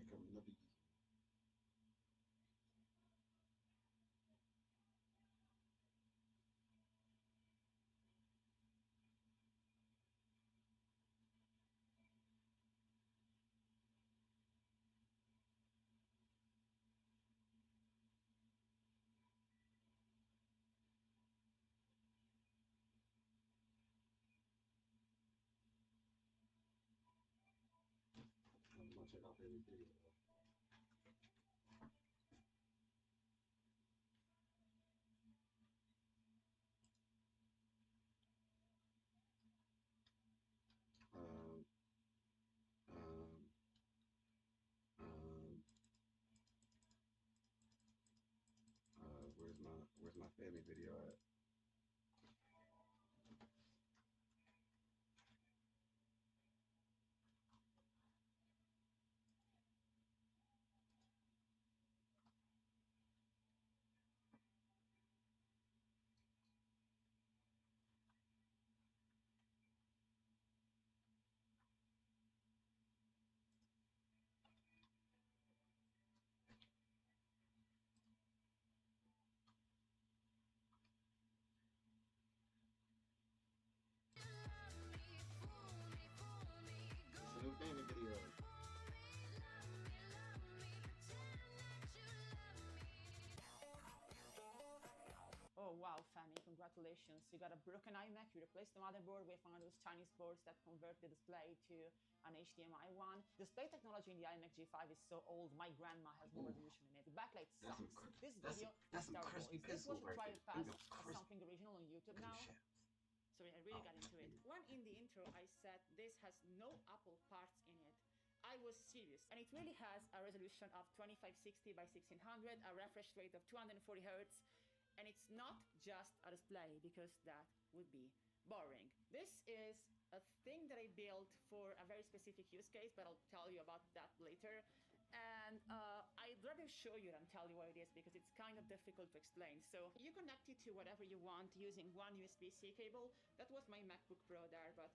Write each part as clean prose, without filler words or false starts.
comme no biggie. I'm gonna check out every video. Um, um, um, where's my family video at? It's a new family video. Oh wow, Fanny, congratulations. You got a broken iMac, you replaced the motherboard with one of those Chinese boards that convert the display to an HDMI one. Display technology in the iMac G5 is so old, my grandma has more resolution in it. The backlight sucks. This video is some terrible. crispy Is this what pixels you right try there. to pass Them as crispy. something original on YouTube now? Sorry, I really got into it. When in the intro I said this has no Apple parts in it, I was serious. And it really has a resolution of 2560 by 1600, a refresh rate of 240 Hz, and it's not just a display because that would be boring. This is a thing that I built for a very specific use case, but I'll tell you about that later. And I'd rather show you than tell you what it is because it's kind of difficult to explain. So you connect it to whatever you want using one USB-C cable. That was my MacBook Pro there, but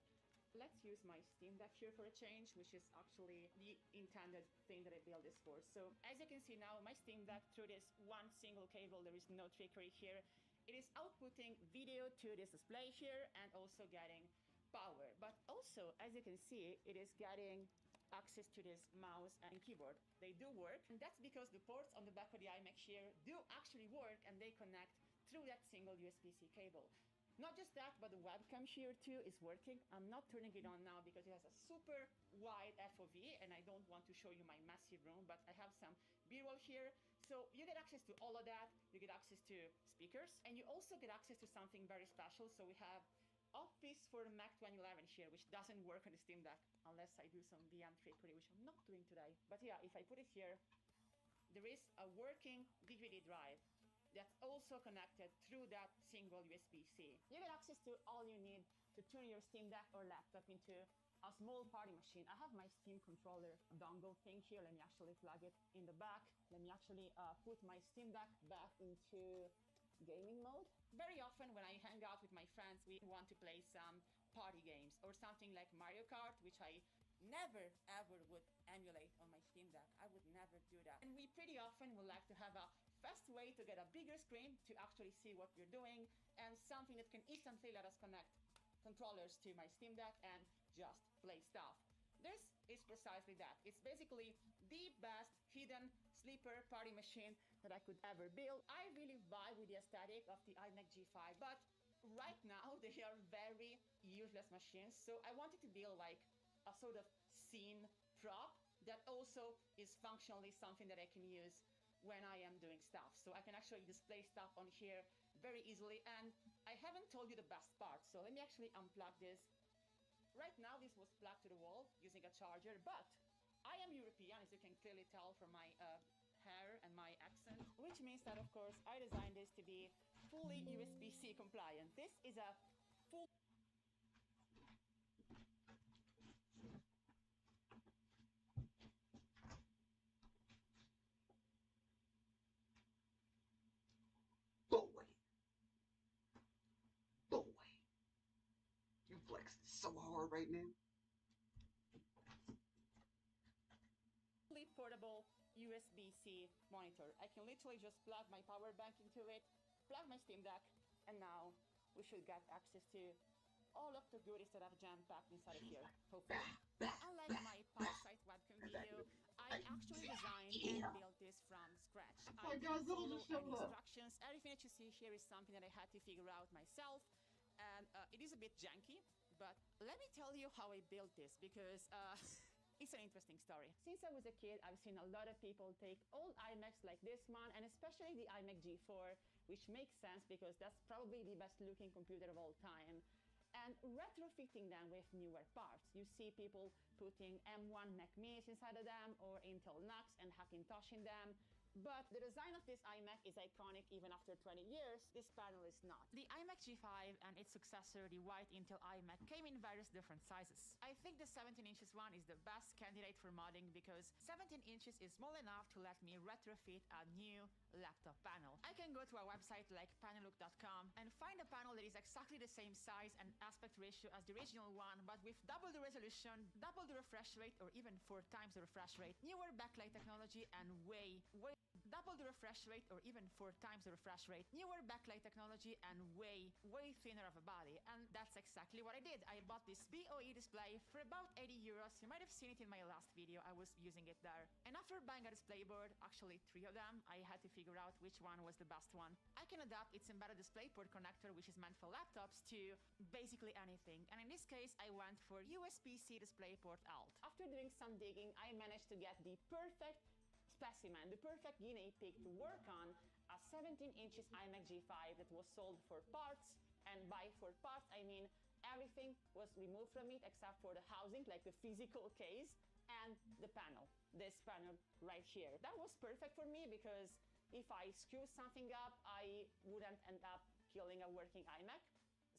let's use my Steam Deck here for a change, which is actually the intended thing that I built this for. So as you can see now, my Steam Deck through this one single cable, there is no trickery here. It is outputting video to this display here and also getting power. But also, as you can see, it is getting access to this mouse and keyboard. They do work, and that's because the ports on the back of the iMac here do actually work and they connect through that single USB-C cable. Not just that, but the webcam here too is working. I'm not turning it on now because it has a super wide FOV and I don't want to show you my massive room, but I have some B-roll here. So you get access to all of that. You get access to speakers and you also get access to something very special. So we have Office for the Mac 2011 here, which doesn't work on the Steam Deck unless I do some VM trickery, which I'm not doing today. But yeah, if I put it here, there is a working DVD drive that's also connected through that single USB-C. You get access to all you need to turn your Steam Deck or laptop into a small party machine. I have my Steam controller dongle thing here. Let me actually plug it in the back. Let me actually put my Steam Deck back into gaming mode. Very often when I hang out with my friends, we want to play some party games or something like Mario Kart, which I never ever would emulate on my Steam Deck. I would never do that. And we pretty often would like to have a fast way to get a bigger screen to actually see what we're doing and something that can instantly let us connect controllers to my Steam Deck and just play stuff. This is precisely that. It's basically the best hidden sleeper party machine that I could ever build. I really vibe with the aesthetic of the iMac G5, but right now they are very useless machines. So I wanted to build like a sort of scene prop that also is functionally something that I can use when I am doing stuff. So I can actually display stuff on here very easily. And I haven't told you the best part. So let me actually unplug this. Right now this was plugged to the wall using a charger, but I am European, as you can clearly tell from my hair and my accent, which means that of course I designed this to be fully USB-C compliant. This is a full Boy, boy, you flexed so hard right now. portable USB-C monitor. I can literally just plug my power bank into it, plug my Steam Deck, and now we should get access to all of the goodies that I've jam-packed inside of here, hopefully. Unlike my Parasite webcam video, I actually designed and built this from scratch. I didn't follow any instructions. Everything that you see here is something that I had to figure out myself, and it is a bit janky, but let me tell you how I built this, because it's an interesting story. Since I was a kid, I've seen a lot of people take old iMacs like this one, and especially the iMac G4, which makes sense because that's probably the best looking computer of all time, and retrofitting them with newer parts. You see people putting M1 Mac Minis inside of them, or Intel NUCs and Hackintoshin them. But the design of this iMac is iconic even after 20 years. This panel is not. The iMac G5 and its successor, the white Intel iMac, came in various different sizes. I think the 17 inches one is the best candidate for modding because 17 inches is small enough to let me retrofit a new laptop panel. I can go to a website like panellook.com and find a panel that is exactly the same size and aspect ratio as the original one, but with double the resolution, double the refresh rate, or even 4 times the refresh rate, newer backlight technology, and way double the refresh rate, or even 4 times the refresh rate, newer backlight technology, and way thinner of a body. And that's exactly what I did. I bought this BOE display for about 80 euros. You might have seen it in my last video. I was using it there. And after buying a display board, actually 3 of them, I had to figure out which one was the best one. I can adapt its embedded DisplayPort connector, which is meant for laptops, to basically anything. And in this case, I went for USB-C DisplayPort Alt. After doing some digging, I managed to get the perfect specimen, the perfect guinea pig to work on, a 17 inches iMac G5 that was sold for parts. And by for parts, I mean everything was removed from it except for the housing, like the physical case, and the panel. This panel right here. That was perfect for me because if I screw something up, I wouldn't end up killing a working iMac.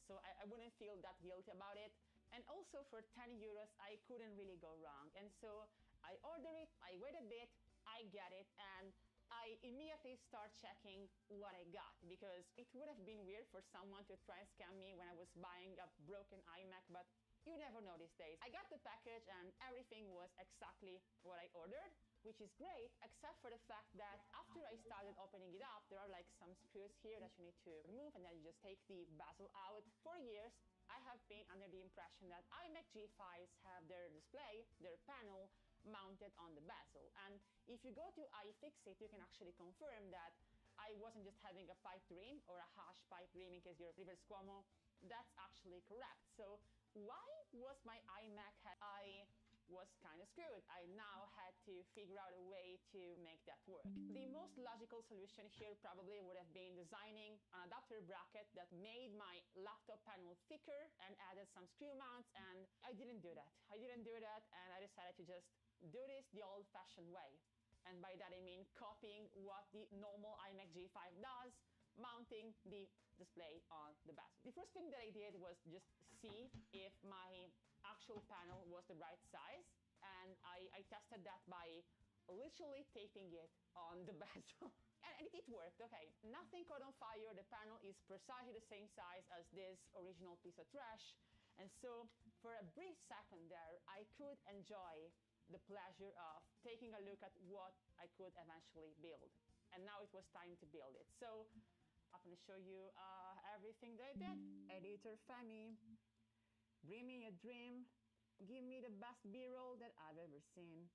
So I wouldn't feel that guilty about it. And also for 10 euros, I couldn't really go wrong. And so I ordered it, I wait a bit, I get it, and I immediately start checking what I got, because it would have been weird for someone to try and scam me when I was buying a broken iMac, but you never know these days. I got the package and everything was exactly what I ordered, which is great, except for the fact that after I started opening it up, there are like some screws here that you need to remove, and then you just take the bezel out. For years, I have been under the impression that iMac G5s have their display, their panel, mounted on the bezel. And if you go to iFixit, you can actually confirm that I wasn't just having a pipe dream or a hash pipe dream in case you're reverse Cuomo. That's actually correct. So why was my iMac I was kind of screwed. I now had to figure out a way to make that work. The most logical solution here probably would have been designing an adapter bracket that made my laptop panel thicker and added some screw mounts, and I didn't do that. And I decided to just do this the old-fashioned way. And by that I mean copying what the normal iMac G5 does, mounting the display on the bezel. The first thing that I did was just see if my actual panel was the right size, and I tested that by literally taping it on the bezel. And it worked, okay. Nothing caught on fire, the panel is precisely the same size as this original piece of trash, and so for a brief second there, I could enjoy the pleasure of taking a look at what I could eventually build. And now it was time to build it. So I'm gonna show you everything that I did. Editor Femi, bring me a dream, give me the best B-roll that I've ever seen.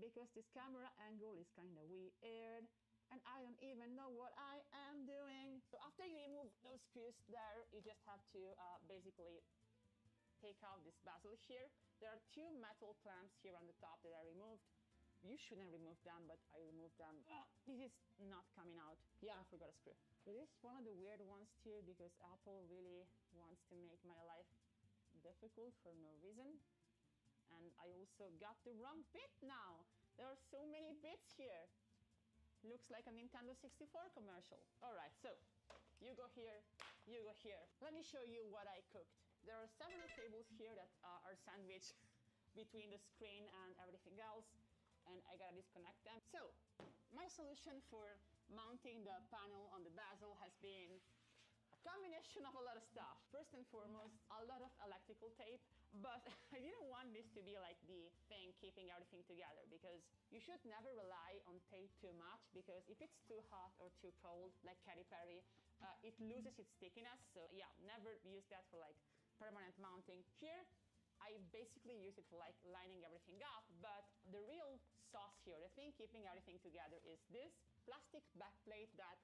Because this camera angle is kinda weird, and I don't even know what I am doing. So after you remove those screws there, you just have to basically take out this bezel here. There are 2 metal clamps here on the top that I removed. You shouldn't remove them, but I removed them. This is not coming out. Yeah, I forgot a screw. So this is one of the weird ones too, because Apple really wants to make my life difficult for no reason. And I also got the wrong bit now. There are so many bits here. Looks like a Nintendo 64 commercial. All right, so you go here, you go here. Let me show you what I cooked. There are several cables here that are sandwiched between the screen and everything else, and I gotta disconnect them. So my solution for mounting the panel on the bezel has been a Combination of a lot of stuff. First and foremost, a lot of electrical tape, but I didn't want this to be like the thing keeping everything together, because you should never rely on tape too much, because if it's too hot or too cold, like Katy Perry, it loses its stickiness. So yeah, never use that for like permanent mounting. Here, I basically use it for like lining everything up, but the real sauce here, the thing keeping everything together, is this plastic backplate that,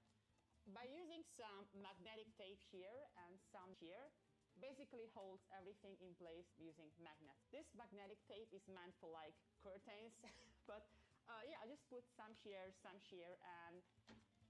by using some magnetic tape here and some here, basically holds everything in place using magnets. This magnetic tape is meant for like curtains, but yeah, I just put some here, and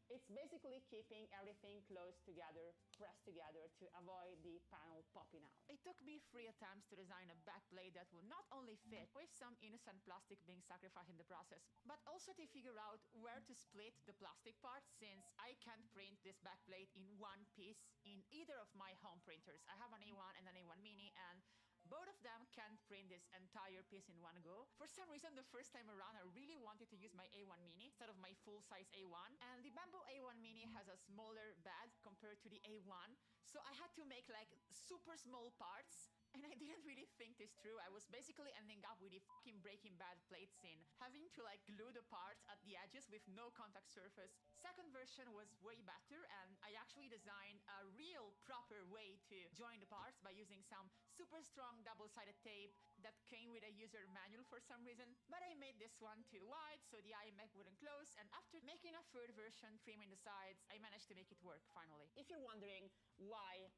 it's basically keeping everything close together, pressed together, to avoid the panel popping out. It took me 3 attempts to design a backplate that would not only fit, with some innocent plastic being sacrificed in the process, but also to figure out where to split the plastic parts, since I can't print this backplate in one piece in either of my home printers. I have an A1 and an A1 Mini, and both of them can't print this entire piece in one go. For some reason, the first time around, I really wanted to use my A1 Mini instead of my full-size A1. And the Bamboo A1 Mini has a smaller bed compared to the A1. So I had to make like super small parts. And I didn't really think this through. I was basically ending up with the fucking Breaking Bad plate scene, having to like glue the parts at the edges with no contact surface. Second version was way better, and I actually designed a real proper way to join the parts by using some super strong double-sided tape that came with a user manual for some reason. But I made this one too wide, so the iMac wouldn't close, and after making a third version, trimming the sides, I managed to make it work finally. If you're wondering why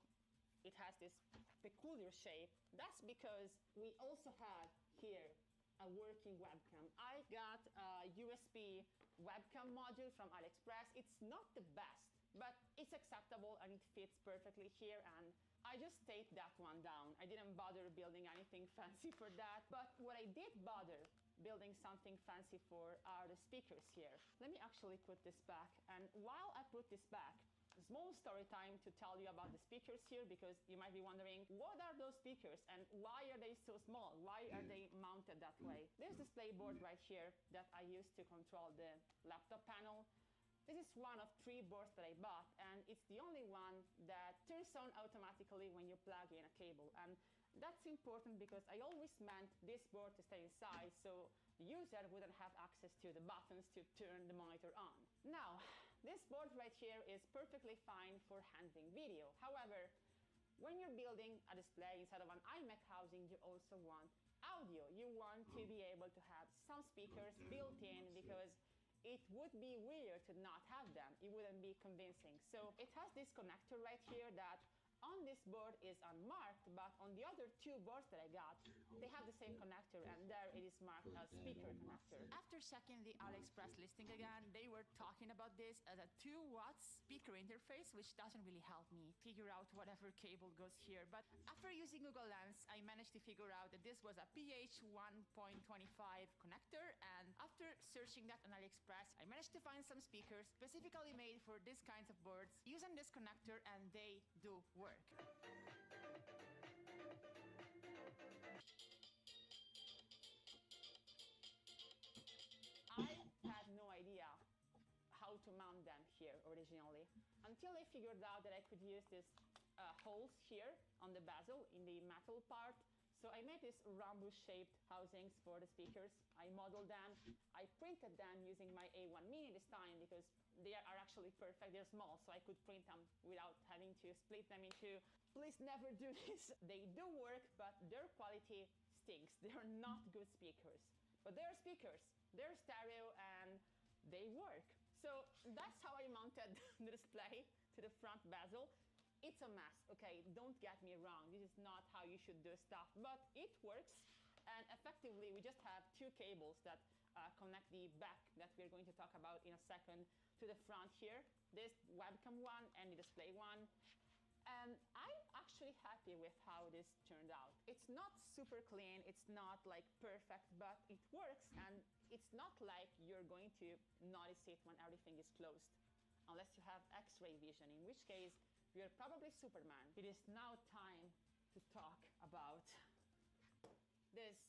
it has this peculiar shape, that's because we also had here a working webcam. I got a USB webcam module from AliExpress. It's not the best, but it's acceptable and it fits perfectly here, and I just taped that one down. I didn't bother building anything fancy for that, but what I did bother building something fancy for are the speakers here. Let me actually put this back, and while I put this back, small story time to tell you about the speakers here, because you might be wondering, what are those speakers and why are they so small? Why are they mounted that way? There's this display board right here that I use to control the laptop panel. This is one of 3 boards that I bought, and it's the only one that turns on automatically when you plug in a cable. And that's important because I always meant this board to stay inside, so the user wouldn't have access to the buttons to turn the monitor on. Now, this board right here is perfectly fine for handling video. However, when you're building a display inside of an iMac housing, you also want audio. You want to be able to have some speakers built in, because it would be weird to not have them. It wouldn't be convincing. So it has this connector right here that on this board is unmarked, but on the other 2 boards that I got, they have the same connector, and there it is marked as speaker connector. After checking the AliExpress listing again, they were talking about this as a 2-watt speaker interface, which doesn't really help me figure out whatever cable goes here. But after using Google Lens, I managed to figure out that this was a PH 1.25 connector, and after searching that on AliExpress, I managed to find some speakers specifically made for these kinds of boards using this connector, and they do work. I had no idea how to mount them here originally, until I figured out that I could use these holes here on the bezel in the metal part. So I made these rhombus-shaped housings for the speakers. I modeled them. I printed them using my A1 Mini this time, because they are actually perfect. They're small, so I could print them without having to split them in 2. Please never do this. They do work, but their quality stinks. They're not good speakers. But they're speakers. They're stereo, and they work. So that's how I mounted the display to the front bezel. It's a mess, okay? Don't get me wrong. This is not how you should do stuff, but it works. And effectively, we just have 2 cables that connect the back that we're going to talk about in a second to the front here. This webcam one and the display one. And I'm actually happy with how this turned out. It's not super clean, it's not like perfect, but it works, and it's not like you're going to notice it when everything is closed, unless you have X-ray vision, in which case you're probably Superman. It is now time to talk about this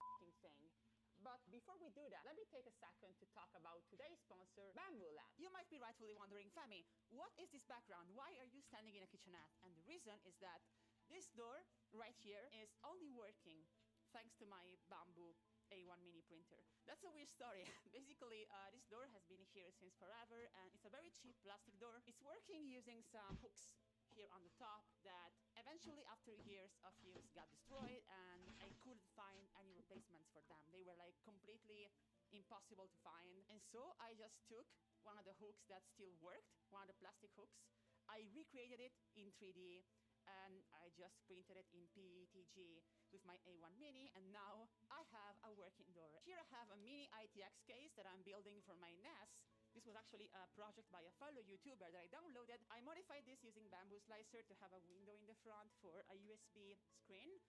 f***ing thing. But before we do that, let me take a second to talk about today's sponsor, Bamboo Lab. You might might be rightfully wondering, Femi, what is this background? Why are you standing in a kitchenette? And the reason is that this door right here is only working thanks to my Bamboo A1 mini printer. That's a weird story. Basically, this door has been here since forever, and it's a very cheap plastic door. It's working using some hooks here on the top that eventually, after years of use, got destroyed, and I couldn't find any replacements for them. They were like completely impossible to find. And so I just took one of the hooks that still worked, one of the plastic hooks. I recreated it in 3D, and I just printed it in PETG with my A1 Mini, and now I have a working door. Here I have a mini ITX case that I'm building for my NAS. This was actually a project by a fellow YouTuber that I downloaded. I modified this using Bamboo Slicer to have a window in the front for a USB screen.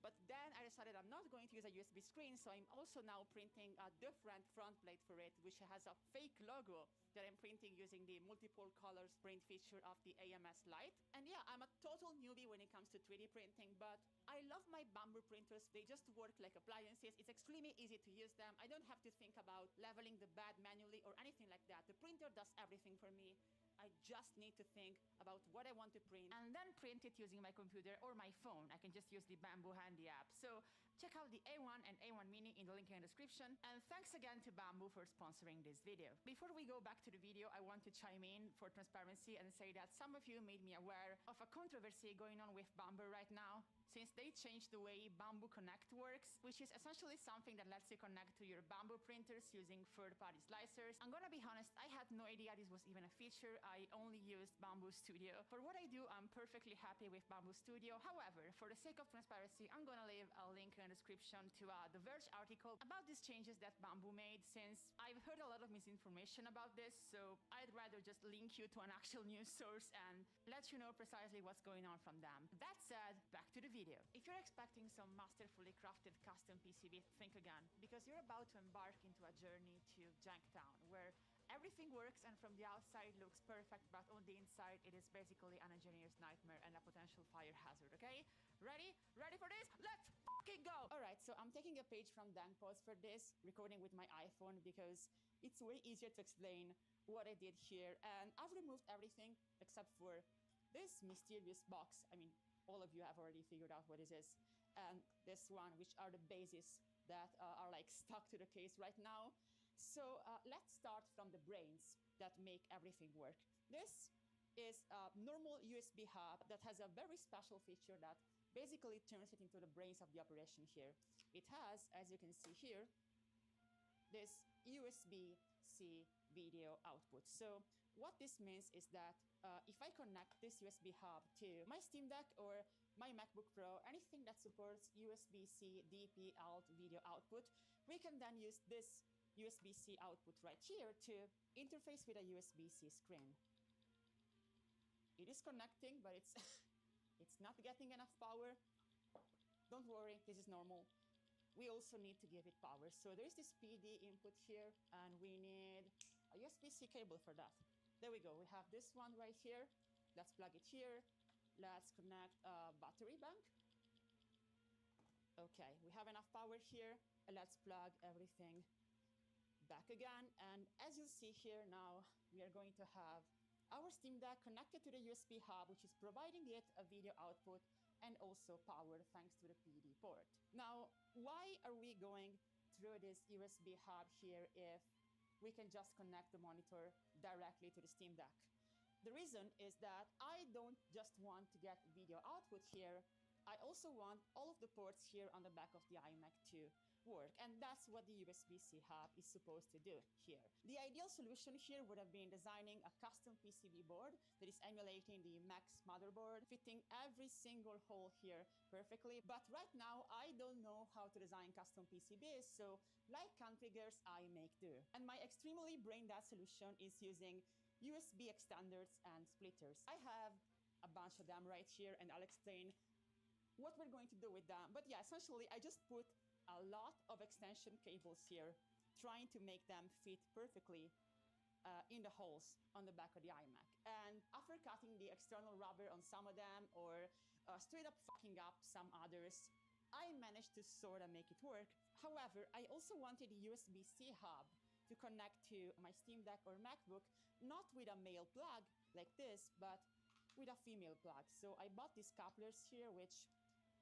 But then I decided I'm not going to use a USB screen, so I'm also now printing a different front plate for it, which has a fake logo that I'm printing using the multiple colors print feature of the AMS Lite. And yeah, I'm a total newbie when it comes to 3D printing, but I love my Bamboo printers. They just work like appliances. It's extremely easy to use them. I don't have to think about leveling the bed manually or anything like that. The printer does everything for me. I just need to think about what I want to print and then print it using my computer or my phone. I can just use the Bamboo Handy app. So check out the A1 and A1 Mini in the link in the description. And thanks again to Bamboo for sponsoring this video. Before we go back to the video, I want to chime in for transparency and say that some of you made me aware of a controversy going on with Bamboo right now, since they changed the way Bamboo Connect works, which is essentially something that lets you connect to your Bamboo printers using third-party slicers. I'm gonna be honest, I had no idea this was even a feature. I only used Bamboo Studio. For what I do, I'm perfectly happy with Bamboo Studio. However, for the sake of transparency, I'm gonna leave a link in the description to The Verge article about these changes that Bamboo made, since I've heard a lot of misinformation about this, so I'd rather just link you to an actual news source and let you know precisely what's going on from them. That said, back to the video. If you're expecting some masterfully crafted custom PCB, think again, because you're about to embark into a journey to Janktown, where everything works and from the outside looks perfect, but on the inside it is basically an engineer's nightmare and a potential fire hazard, okay? Ready? Ready for this? Let's fucking go! Alright, so I'm taking a page from DankPods for this, recording with my iPhone because it's way easier to explain what I did here, and I've removed everything except for this mysterious box. I mean, all of you have already figured out what it is, and this one, which are the bases that are like stuck to the case right now. So let's start from the brains that make everything work. This is a normal USB hub that has a very special feature that basically turns it into the brains of the operation here. It has, as you can see here, this USB-C video output. So what this means is that if I connect this USB hub to my Steam Deck or my MacBook Pro, anything that supports USB-C DP out video output, we can then use this USB-C output right here to interface with a USB-C screen. It is connecting, but it's it's not getting enough power. Don't worry, this is normal. We also need to give it power. So there's this PD input here, and we need a USB-C cable for that. There we go. We have this one right here. Let's plug it here. Let's connect a battery bank. Okay, we have enough power here. Let's plug everything back again. And as you'll see here now, we are going to have our Steam Deck connected to the USB hub, which is providing it a video output and also power thanks to the PD port. Now, why are we going through this USB hub here if we can just connect the monitor directly to the Steam Deck? The reason is that I don't just want to get video output here, I also want all of the ports here on the back of the iMac to work, and that's what the USB-C hub is supposed to do here. The ideal solution here would have been designing a custom PCB board that is emulating the Mac's motherboard, fitting every single hole here perfectly, but right now I don't know how to design custom PCBs, so like country girls, I make do. And my extremely brain-dead solution is using USB extenders and splitters. I have a bunch of them right here, and I'll explain what we're going to do with them. But yeah, essentially I just put a lot of extension cables here, trying to make them fit perfectly in the holes on the back of the iMac. And after cutting the external rubber on some of them, or straight up fucking up some others, I managed to sort of make it work. However, I also wanted the USB-C hub to connect to my Steam Deck or MacBook, not with a male plug like this, but with a female plug. So I bought these couplers here, which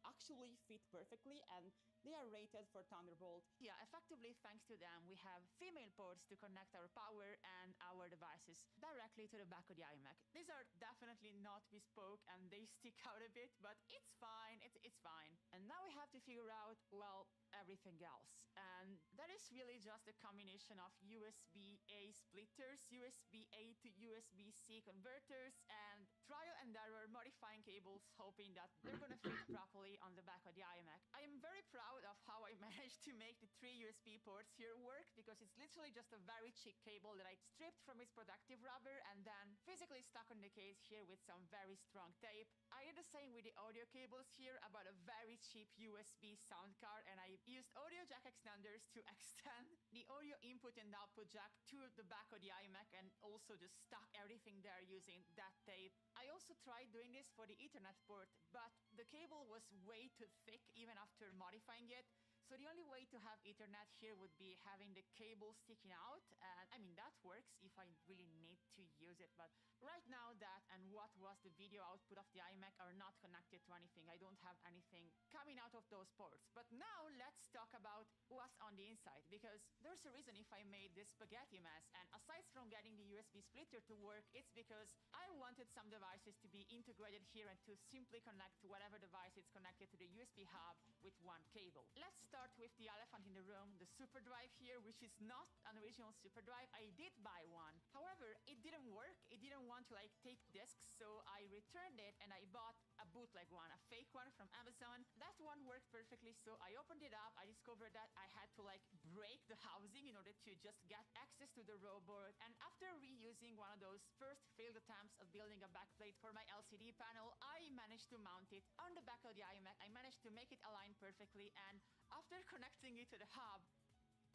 actually fit perfectly, and they are rated for Thunderbolt. Yeah, effectively, thanks to them, we have female ports to connect our power and our devices directly to the back of the iMac. These are definitely not bespoke and they stick out a bit, but it's fine, it's fine. And now we have to figure out, well, everything else. And that is really just a combination of USB-A splitters, USB-A to USB-C converters, and trial and error modifying cables, hoping that they're gonna fit properly on the back of the iMac. I am very proud of how I managed to make the 3 USB ports here work, because it's literally just a very cheap cable that I stripped from its protective rubber and then physically stuck on the case here with some very strong tape. I did the same with the audio cables here. I bought a very cheap USB sound card and I used audio jack extenders to extend the audio input and output jack to the back of the iMac, and also just stuck everything there using that tape. I also tried doing this for the Ethernet port, but the cable was way too thick even after modifying it. So the only way to have Ethernet here would be having the cable sticking out, and I mean that works if I really need to use it, but right now that and what was the video output of the iMac are not connected to anything. I don't have anything coming out of those ports. But now let's talk about what's on the inside, because there's a reason if I made this spaghetti mess, and aside from getting the USB splitter to work, it's because I wanted some devices to be integrated here and to simply connect to whatever device is connected to the USB hub with one cable. Let's start with the elephant in the room, the super drive here, which is not an original super drive. I did buy one. However, it didn't work. It didn't want to like take discs, so I returned it and I bought a bootleg one, a fake one from Amazon. That one worked perfectly, so I opened it up. I discovered that I had to like break the housing in order to just get access to the raw board. And after reusing one of those first failed attempts of building a backplate for my LCD panel, I managed to mount it on the back of the iMac. I managed to make it align perfectly, and after connecting it to the hub,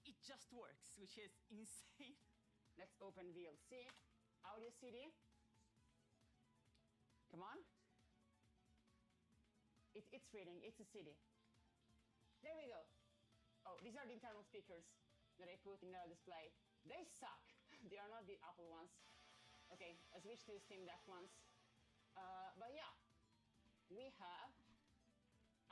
it just works, which is insane. Let's open VLC, audio CD. Come on. It's reading, it's a CD. There we go. Oh, these are the internal speakers that I put in the display. They suck. They are not the Apple ones. Okay, I switched to the Steam Deck ones. But yeah, we have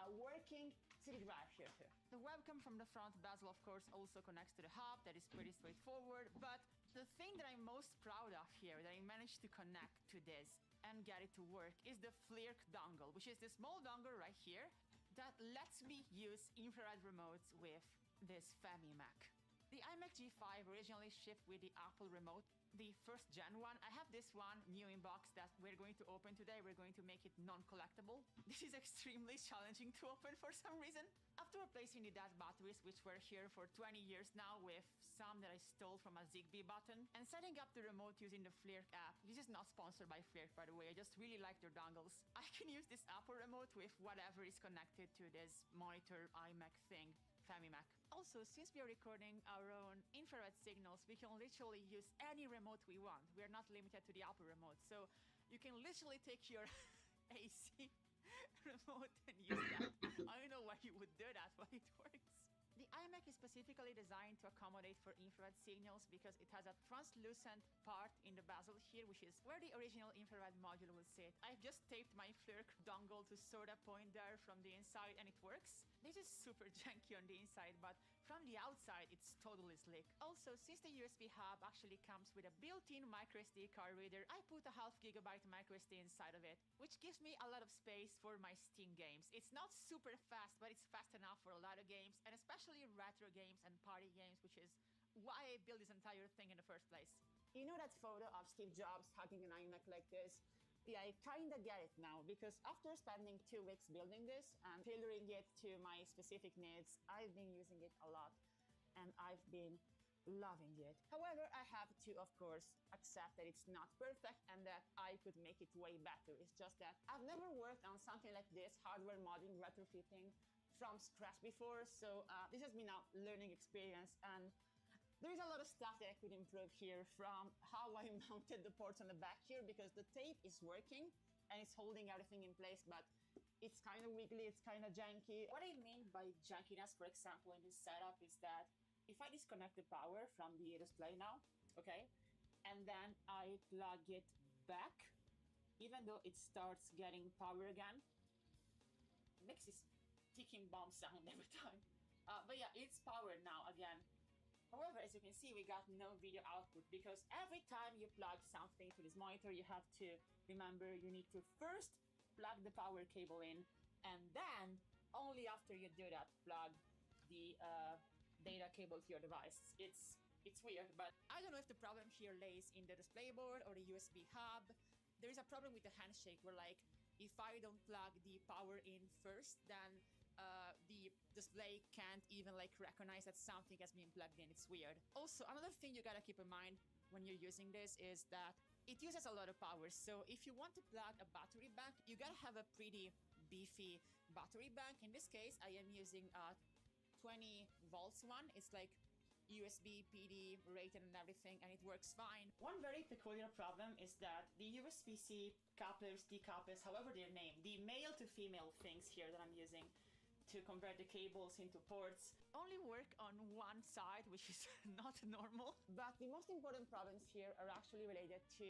a working CD drive here too. The webcam from the front bezel, of course, also connects to the hub. That is pretty straightforward. But the thing that I'm most proud of here, that I managed to connect to this and get it to work, is the FLIRC dongle, which is the small dongle right here that lets me use infrared remotes with this FemiMac. The iMac G5 originally shipped with the Apple remote, the first gen one. I have this one new in box that we're going to open today. We're going to make it non-collectible. This is extremely challenging to open for some reason. After replacing the dead batteries, which were here for 20 years now, with some that I stole from a Zigbee button, and setting up the remote using the FLIRC app. This is not sponsored by FLIRC, by the way. I just really like their dongles. I can use this Apple remote with whatever is connected to this monitor iMac thing, FemiMac. Also, since we are recording our own infrared signals, we can literally use any remote we want. We are not limited to the Apple remote. So you can literally take your AC remote and use that. I don't know why you would do that, but it works. The iMac is specifically designed to accommodate for infrared signals because it has a translucent part in the bezel here, which is where the original infrared module will sit. I've just taped my FLIRC dongle to sort of point there from the inside, and it works. This is super janky on the inside, but from the outside, it's totally slick. Also, since the USB hub actually comes with a built-in microSD card reader, I put a 0.5 GB microSD inside of it, which gives me a lot of space for my Steam games. It's not super fast, but it's fast enough for a lot of games, and especially retro games and party games, which is why I built this entire thing in the first place. You know that photo of Steve Jobs hugging an iMac like this? Yeah, I kinda get it now, because after spending 2 weeks building this and tailoring it to my specific needs, I've been using it a lot and I've been loving it. However, I have to, of course, accept that it's not perfect and that I could make it way better. It's just that I've never worked on something like this, hardware modding, retrofitting from scratch before, so this has been a learning experience, and there's a lot of stuff that I could improve here, from how I mounted the ports on the back here, because the tape is working and it's holding everything in place, but it's kind of wiggly, it's kind of janky. What I mean by jankiness, for example, in this setup is that if I disconnect the power from the display now, okay, and then I plug it back, even though it starts getting power again, it makes this ticking bomb sound every time. But yeah, it's powered now again. However, as you can see, we got no video output because every time you plug something to this monitor, you have to remember you need to first plug the power cable in, and then only after you do that, plug the data cable to your device. It's weird, but I don't know if the problem here lays in the display board or the USB hub. There is a problem with the handshake where, like, if I don't plug the power in first, then the display can't even like recognize that something has been plugged in. It's weird. Also, another thing you gotta keep in mind when you're using this is that it uses a lot of power. So if you want to plug a battery bank, you gotta have a pretty beefy battery bank. In this case, I am using a 20 volts one. It's like USB, PD rated and everything, and it works fine. One very peculiar problem is that the USB-C couplers, decouplers, however they're named, the male to female things here that I'm using to convert the cables into ports, only work on one side, which is not normal. But the most important problems here are actually related to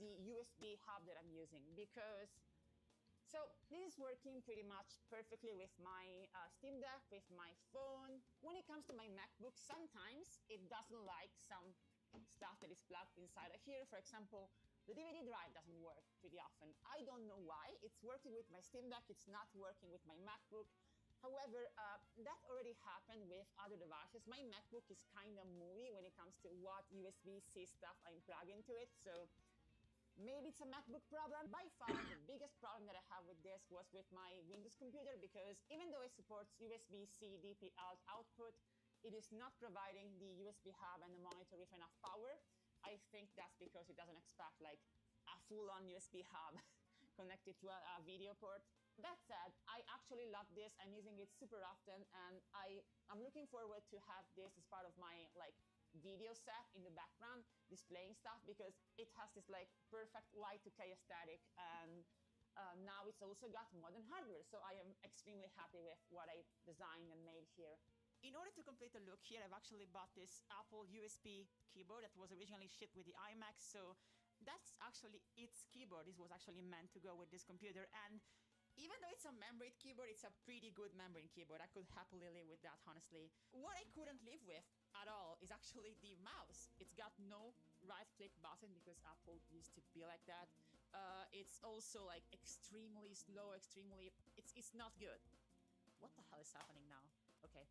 the USB hub that I'm using, because so this is working pretty much perfectly with my Steam Deck, with my phone. When it comes to my MacBook, sometimes it doesn't like some stuff that is plugged inside of here. For example, the DVD drive doesn't work pretty often. I don't know why. It's working with my Steam Deck. It's not working with my MacBook. However, that already happened with other devices. My MacBook is kind of moody when it comes to what USB-C stuff I'm plugging into it. So maybe it's a MacBook problem. By far, the biggest problem that I have with this was with my Windows computer, because even though it supports USB-C DP-out output, it is not providing the USB hub and the monitor with enough power. I think that's because it doesn't expect like a full-on USB hub connected to a video port. That said, I actually love this. I'm using it super often, and I'm looking forward to have this as part of my like video set in the background displaying stuff, because it has this like perfect Y2K aesthetic, and now it's also got modern hardware, so I am extremely happy with what I designed and made here. In order to complete the look here, I've actually bought this Apple USB keyboard that was originally shipped with the iMac, so that's actually its keyboard. This was actually meant to go with this computer, and even though it's a membrane keyboard, it's a pretty good membrane keyboard. I could happily live with that, honestly. What I couldn't live with at all is actually the mouse. It's got no right-click button because Apple used to be like that. It's also like extremely slow, it's not good. What the hell is happening now? Okay.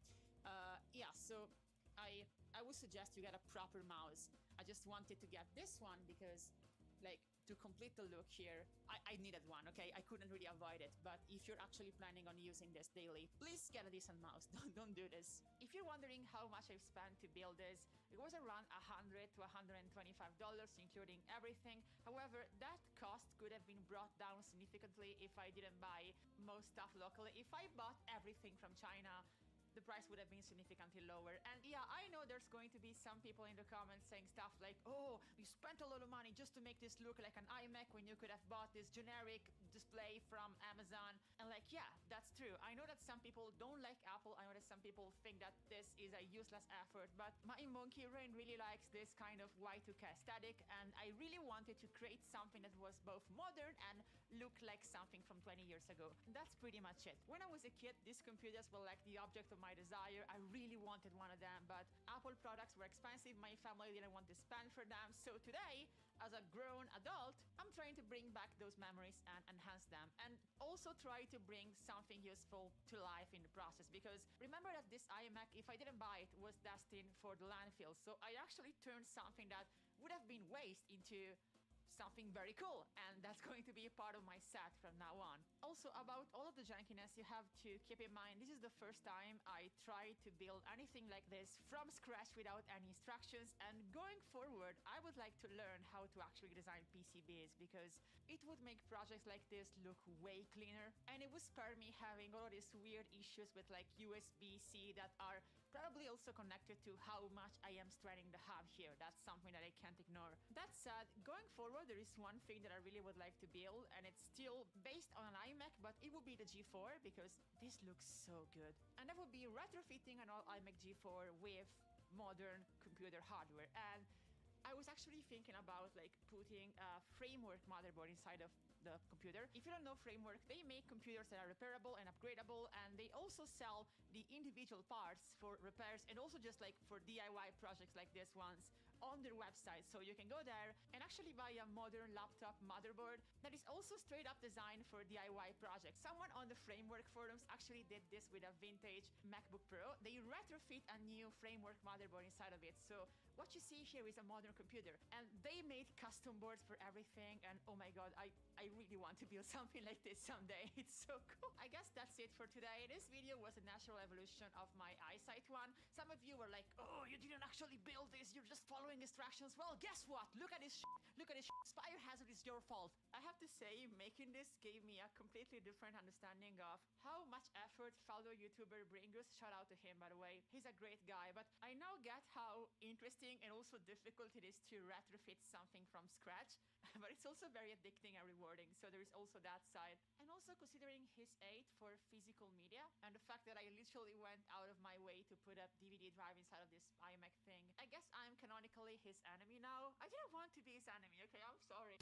Yeah, so I would suggest you get a proper mouse. I just wanted to get this one because, like, to complete the look here, I needed one, okay? I couldn't really avoid it, but if you're actually planning on using this daily, please get a decent mouse. Don't do this. If you're wondering how much I've spent to build this, it was around $100 to $125, including everything. However, that cost could have been brought down significantly if I didn't buy most stuff locally. If I bought everything from China, the price would have been significantly lower. And yeah, I know there's going to be some people in the comments saying stuff like, oh, you spent a lot of money just to make this look like an iMac when you could have bought this generic display from Amazon. And like, yeah, that's true. I know that some people don't like Apple. I know that some people think that this is a useless effort, but my monkey brain really likes this kind of Y2K aesthetic, and I really wanted to create something that was both modern and looked like something from 20 years ago. And that's pretty much it. When I was a kid, these computers were like the object of my desire. I really wanted one of them, but Apple products were expensive. My family didn't want to spend for them. So today, as a grown adult, I'm trying to bring back those memories and enhance them, and also try to bring something useful to life in the process, because remember that this iMac, if I didn't buy it, was destined for the landfill. So I actually turned something that would have been waste into something very cool, and that's going to be a part of my set from now on. Also, about all of the jankiness, you have to keep in mind this is the first time I try to build anything like this from scratch without any instructions, and going forward I would like to learn how to actually design PCBs, because it would make projects like this look way cleaner, and it would spare me having all of these weird issues with like USB-C that are probably also connected to how much I am straining the hub here. That's something that I can't ignore. That said, going forward, there is one thing that I really would like to build, and it's still based on an iMac, but it would be the G4, because this looks so good. And that would be retrofitting an old iMac G4 with modern computer hardware. And I was actually thinking about like putting a framework motherboard inside of the computer. If you don't know framework, they make computers that are repairable and upgradable, and they also sell the individual parts for repairs and also just like for DIY projects like this ones on their website. So you can go there and actually buy a modern laptop motherboard that is also straight up designed for DIY projects. Someone on the framework forums actually did this with a vintage MacBook Pro. They retrofit a new framework motherboard inside of it. So what you see here is a modern computer, and they made custom boards for everything. And oh my god, I really want to build something like this someday. It's so cool. I guess that's it for today. This video was a natural evolution of my eyesight one. Some of you were like, oh, you didn't actually build this, you're just following instructions. Well, guess what? Look at this shit. Look at this shit. Spire Hazard is your fault. I have to say, making this gave me a completely different understanding of how much effort fellow YouTuber Bringus, shout out to him by the way, he's a great guy, but I now get how interesting and also difficult it is to retrofit something from scratch. But it's also very addicting and rewarding, so there is also that side. And also considering his aid for physical media and the fact that I literally went out of my way to put a DVD drive inside of this iMac thing, I guess I'm canonically his enemy now. I didn't want to be his enemy, okay? I'm sorry.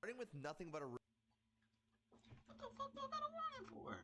Starting with nothing but a. What the fuck do I gotta want it for?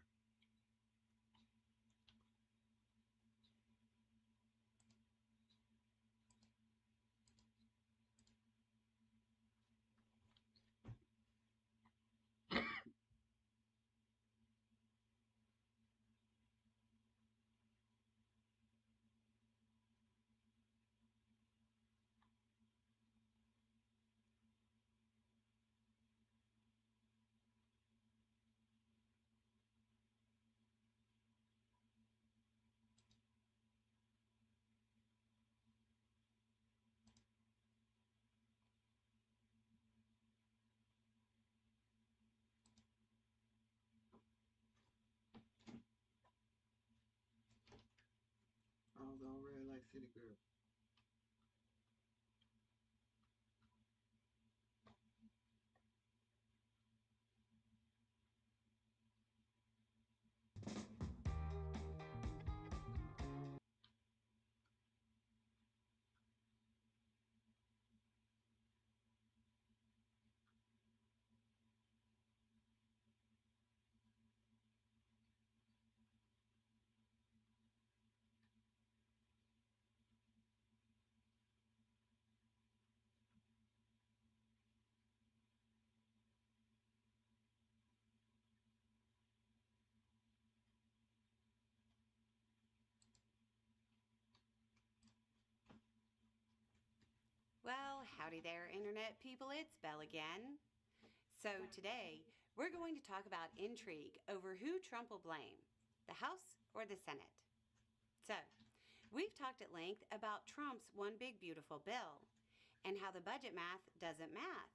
I don't really like City Girl. Well, howdy there, Internet people. It's Belle again. So today, we're going to talk about intrigue over who Trump will blame, the House or the Senate. So, we've talked at length about Trump's one big beautiful bill, and how the budget math doesn't math,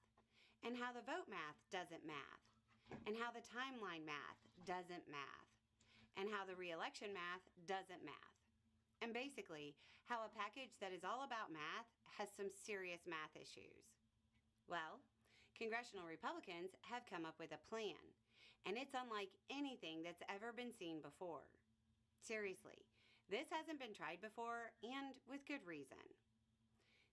and how the vote math doesn't math, and how the timeline math doesn't math, and how the re-election math doesn't math. And basically, how a package that is all about math has some serious math issues. Well, congressional Republicans have come up with a plan, and it's unlike anything that's ever been seen before. Seriously, this hasn't been tried before, and with good reason.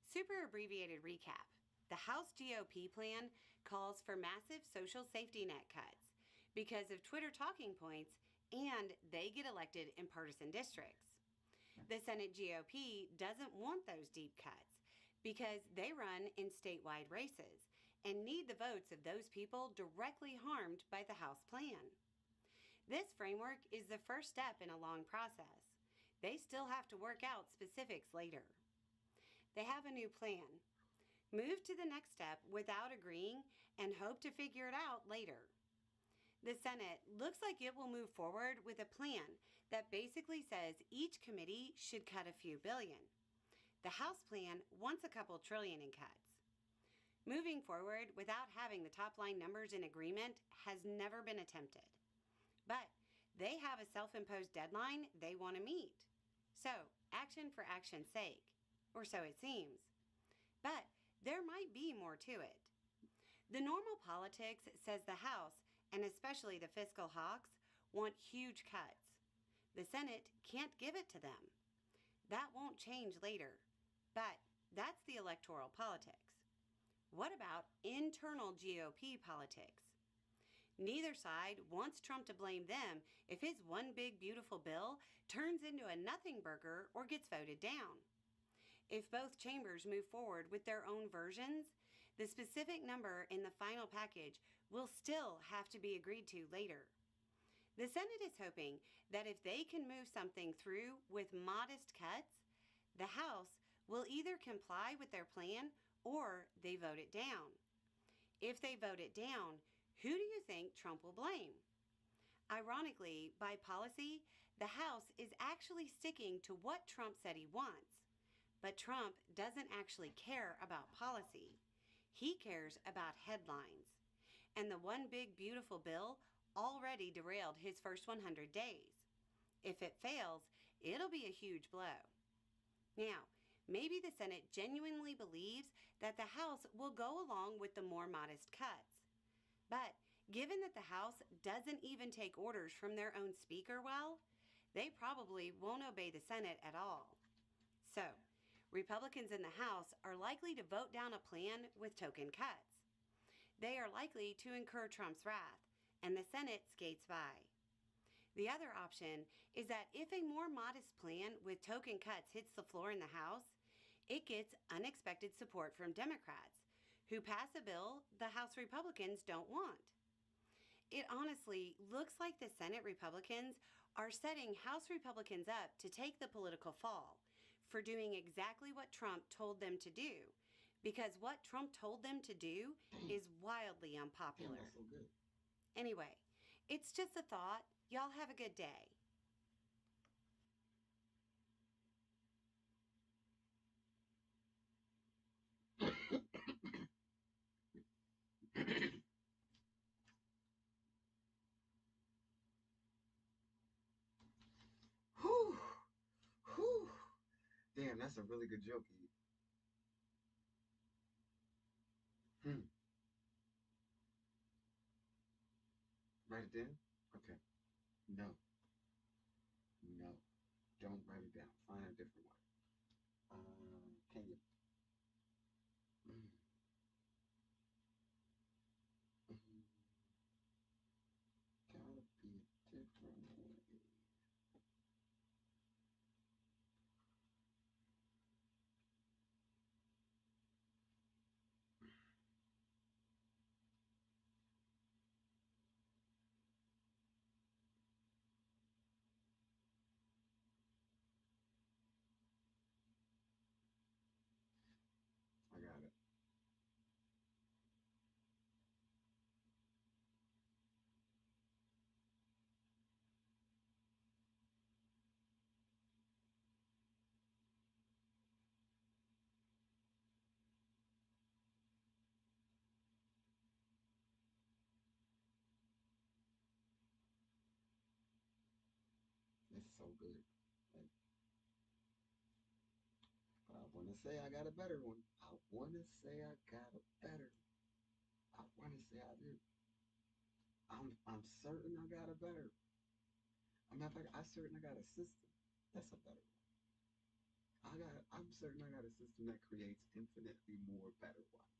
Super abbreviated recap. The House GOP plan calls for massive social safety net cuts because of Twitter talking points, and they get elected in partisan districts. The Senate GOP doesn't want those deep cuts because they run in statewide races and need the votes of those people directly harmed by the House plan. This framework is the first step in a long process. They still have to work out specifics later. They have a new plan. Move to the next step without agreeing and hope to figure it out later. The Senate looks like it will move forward with a plan that basically says each committee should cut a few billion. The House plan wants a couple trillion in cuts. Moving forward without having the top line numbers in agreement has never been attempted. But they have a self-imposed deadline they want to meet. So, action for action's sake, or so it seems. But there might be more to it. The normal politics says the House, and especially the fiscal hawks, want huge cuts. The Senate can't give it to them. That won't change later, but that's the electoral politics. What about internal GOP politics? Neither side wants Trump to blame them if his one big beautiful bill turns into a nothing burger or gets voted down. If both chambers move forward with their own versions, the specific number in the final package will still have to be agreed to later. The Senate is hoping that if they can move something through with modest cuts, the House will either comply with their plan or they vote it down. If they vote it down, who do you think Trump will blame? Ironically, by policy, the House is actually sticking to what Trump said he wants. But Trump doesn't actually care about policy. He cares about headlines. And the one big beautiful bill already derailed his first 100 days. If it fails, it'll be a huge blow. Now, maybe the Senate genuinely believes that the House will go along with the more modest cuts. But given that the House doesn't even take orders from their own speaker well, they probably won't obey the Senate at all. So, Republicans in the House are likely to vote down a plan with token cuts. They are likely to incur Trump's wrath, and the Senate skates by. The other option is that if a more modest plan with token cuts hits the floor in the House, it gets unexpected support from Democrats, who pass a bill the House Republicans don't want. It honestly looks like the Senate Republicans are setting House Republicans up to take the political fall for doing exactly what Trump told them to do, because what Trump told them to do is wildly unpopular. Damn, that's so good. Anyway, it's just a thought. Y'all have a good day. Whew. Whew. Damn, that's a really good joke, E. Write it down? Okay. No. No. Don't write it down. Find a different one. Can you? Mm. Mm. Gotta be a different way. I got it. It's so good. Like, but I want to say I got a better one. I want to say I got a better. I want to say I do. I'm certain I got a better. Matter of fact, I'm certain I got a system. That's a better one. I'm certain I got a system that creates infinitely more better ones.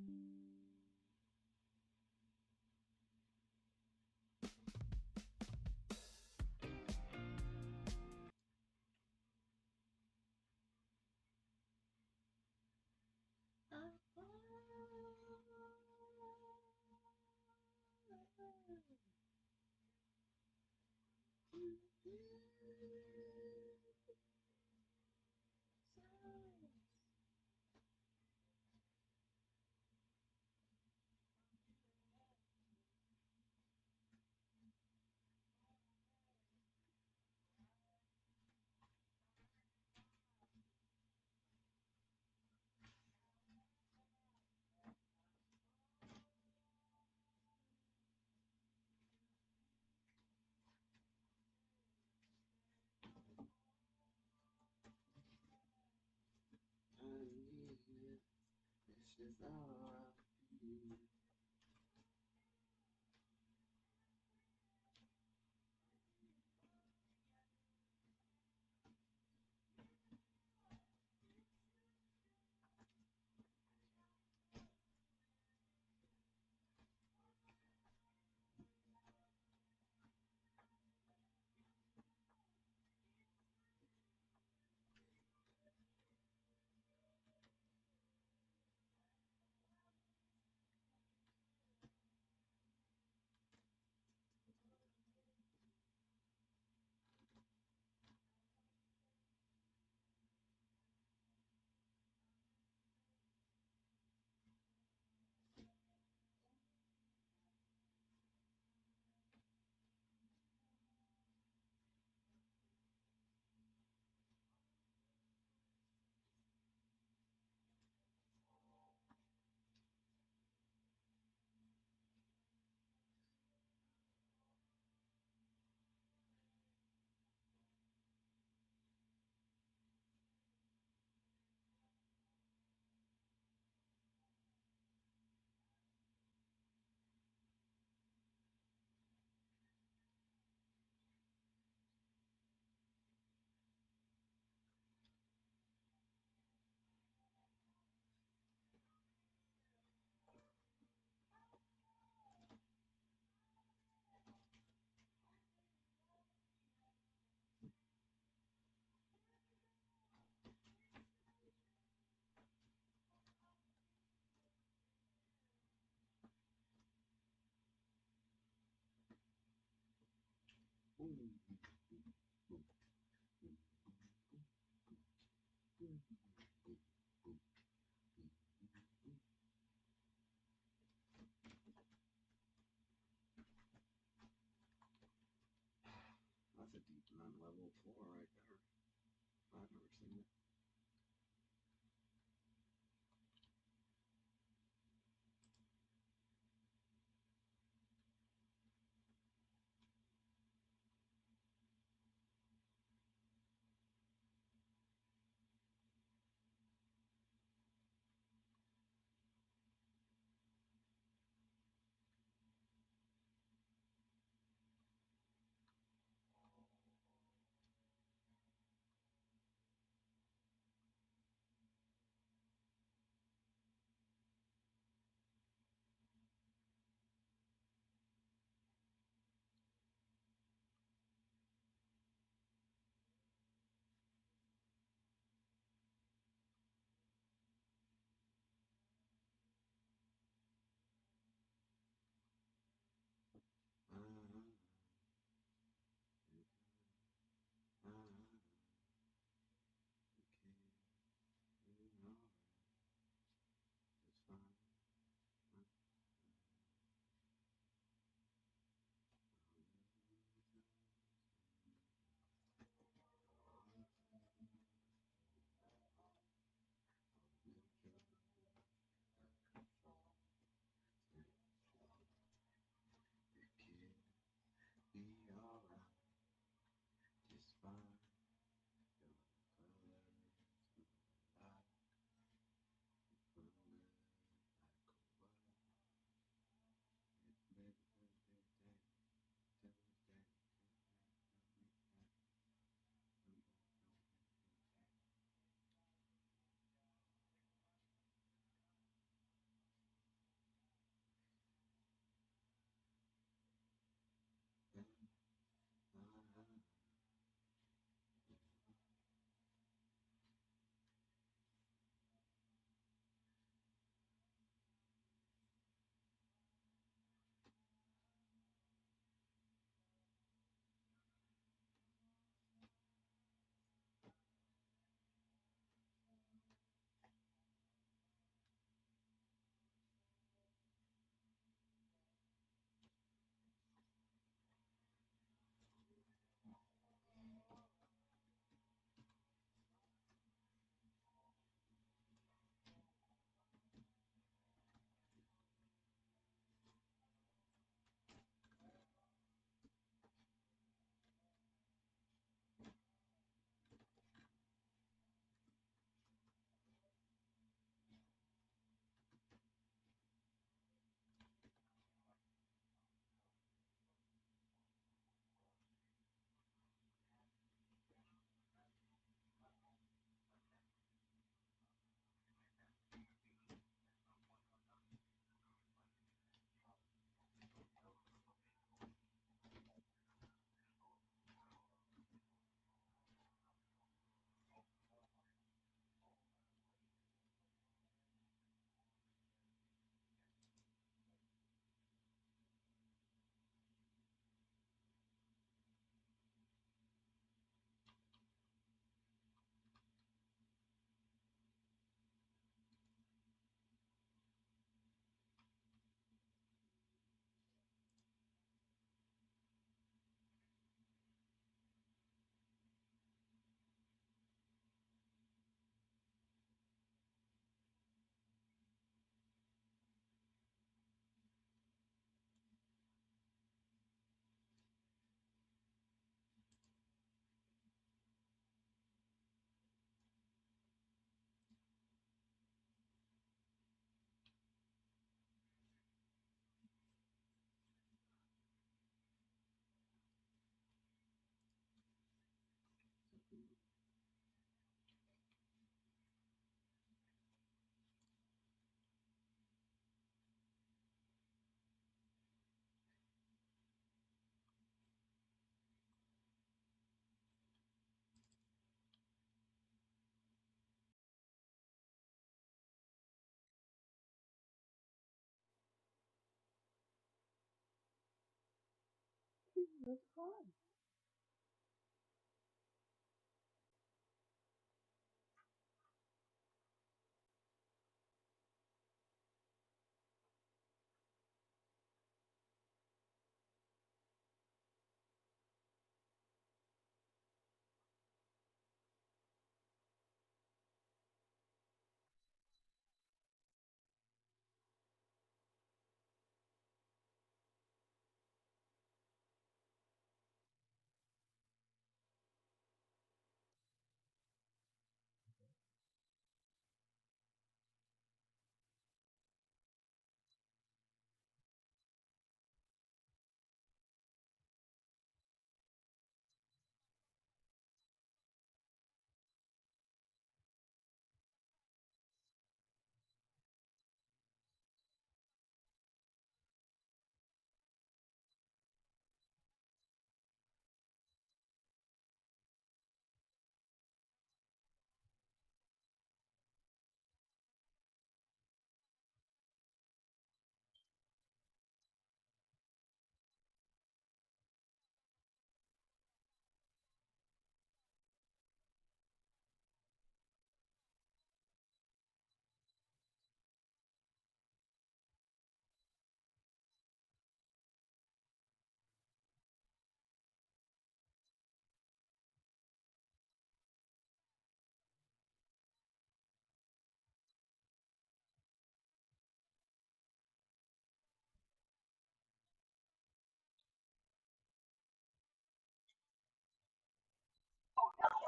I need it. It's just all I need. Ooh. That's a deep non-level 4 right there. I've never seen it.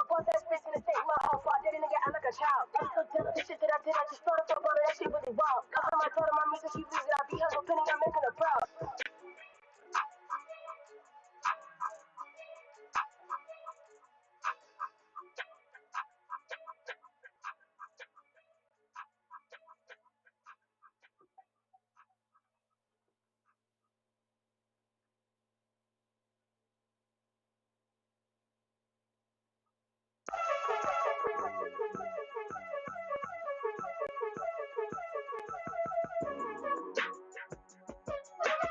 Bought that bitch in the state, my whole fault. Did a nigga act like a child. I'm so done with the shit that I did. I just started up on it. That shit really wild. Cause I'm my daughter, my music, she pleased it. I be hustle penny, I'm making her proud.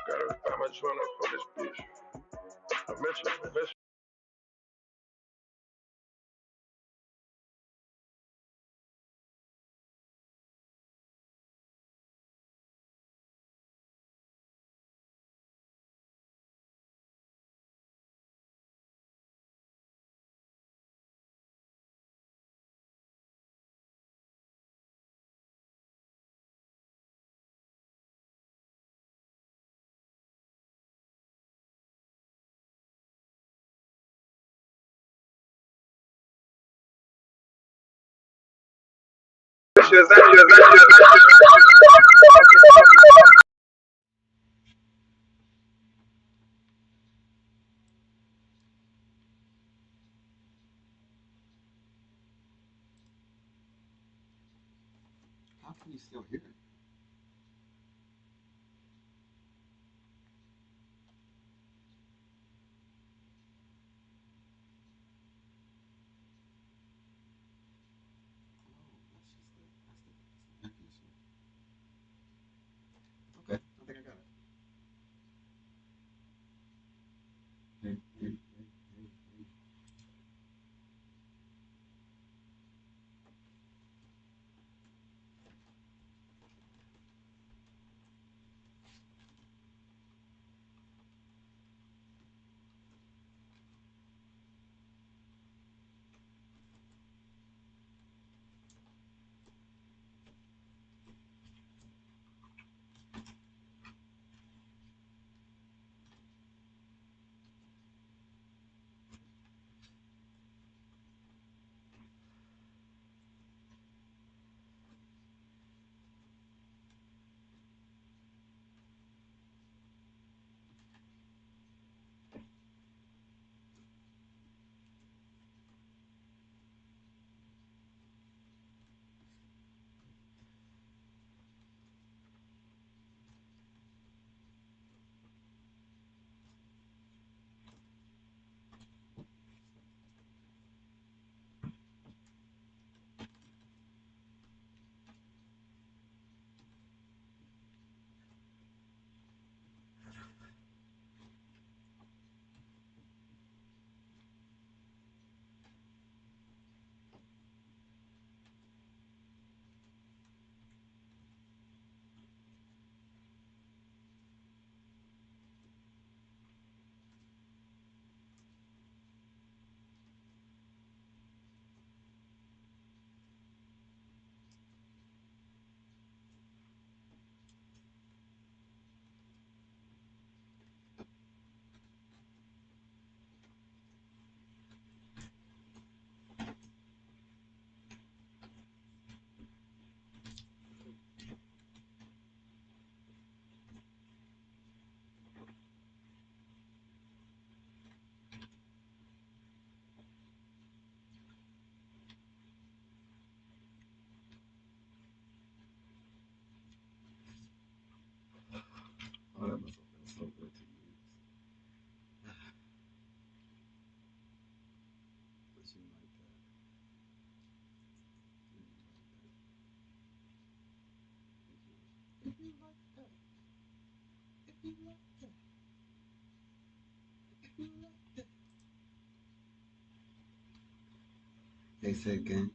Gotta find my joint up for this bitch. I mentioned. How can you still hear it? Oh, that's the echo. Okay, I think I got it. Hey, hey, hey, hey, hey. unless you like that. If you like that. If you like that. If you like that. They said again.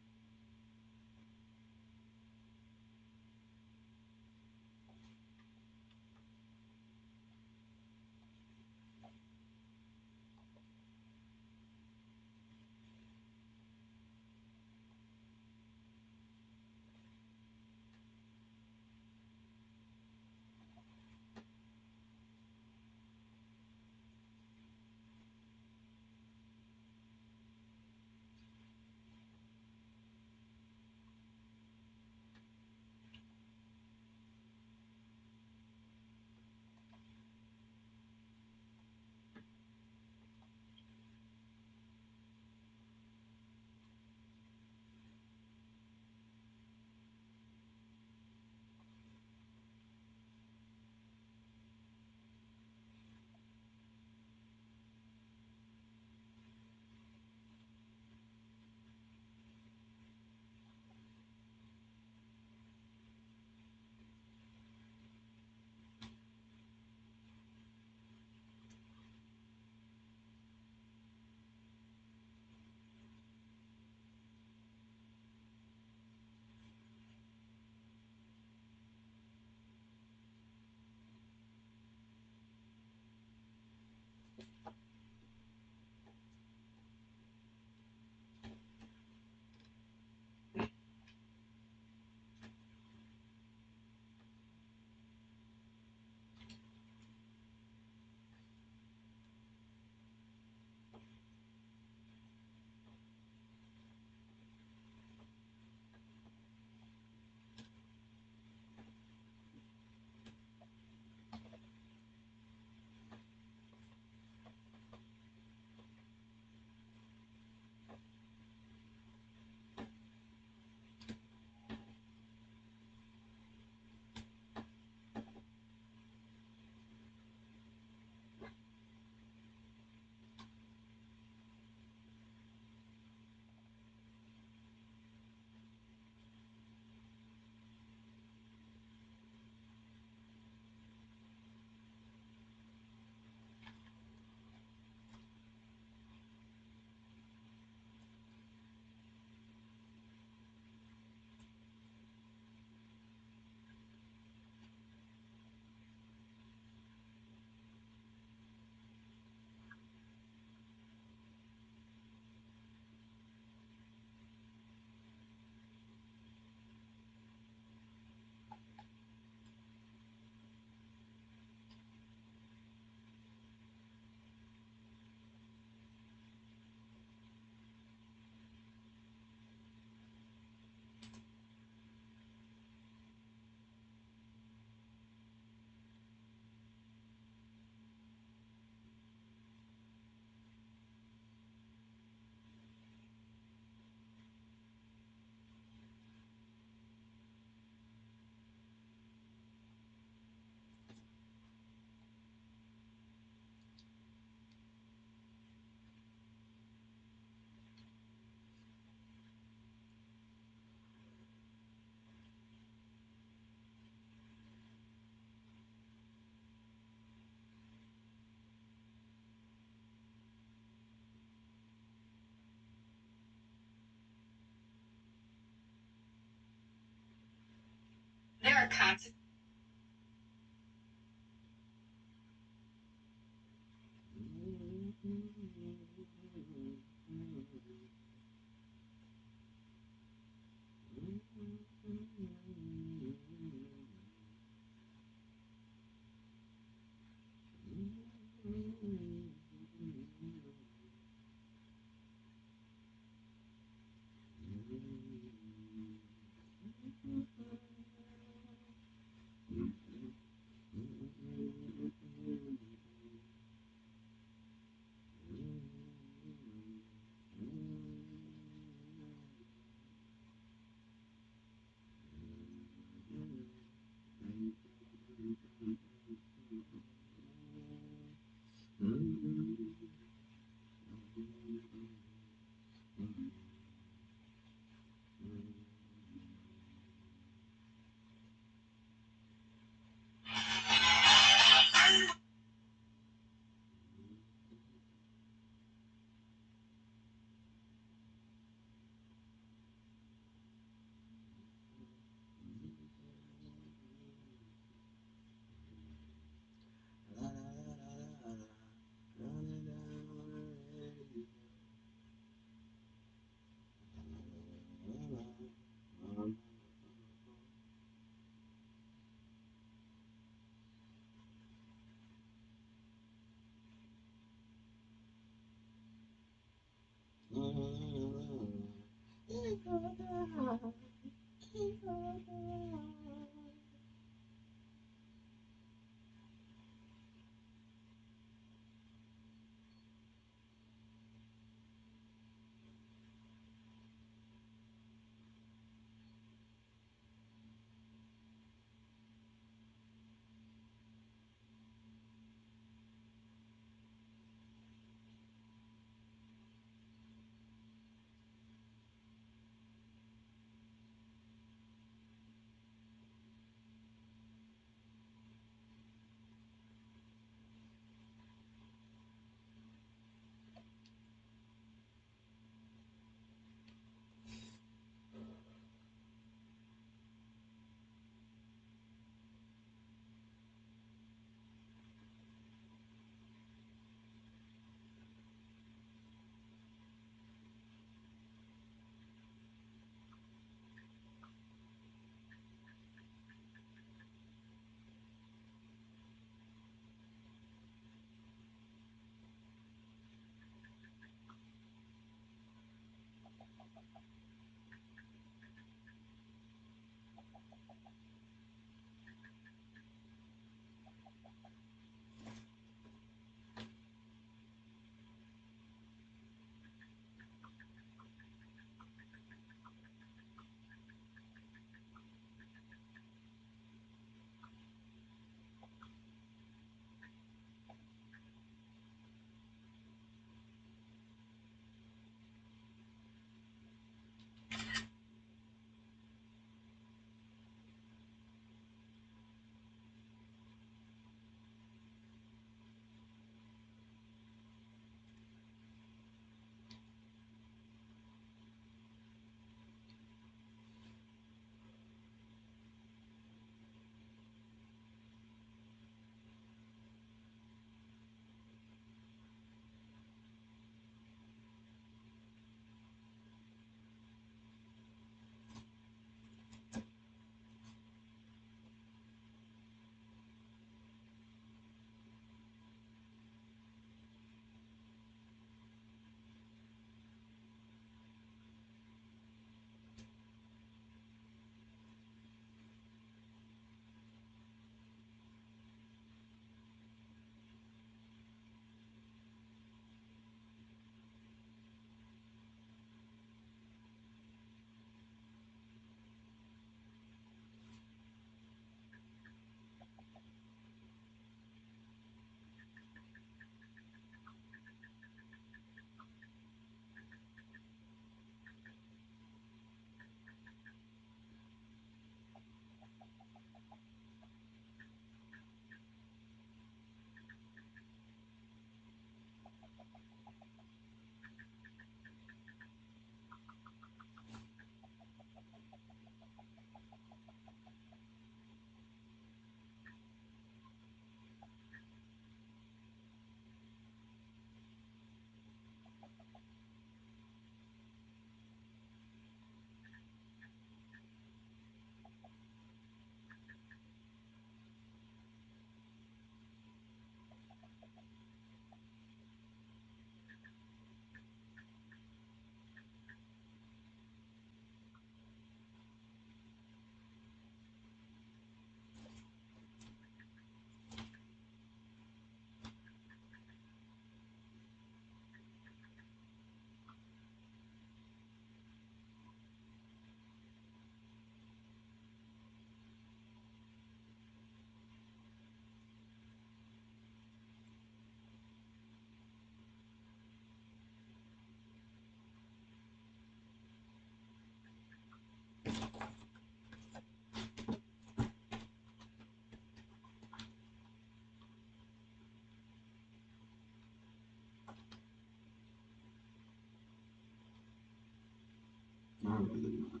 really not.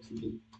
pussy.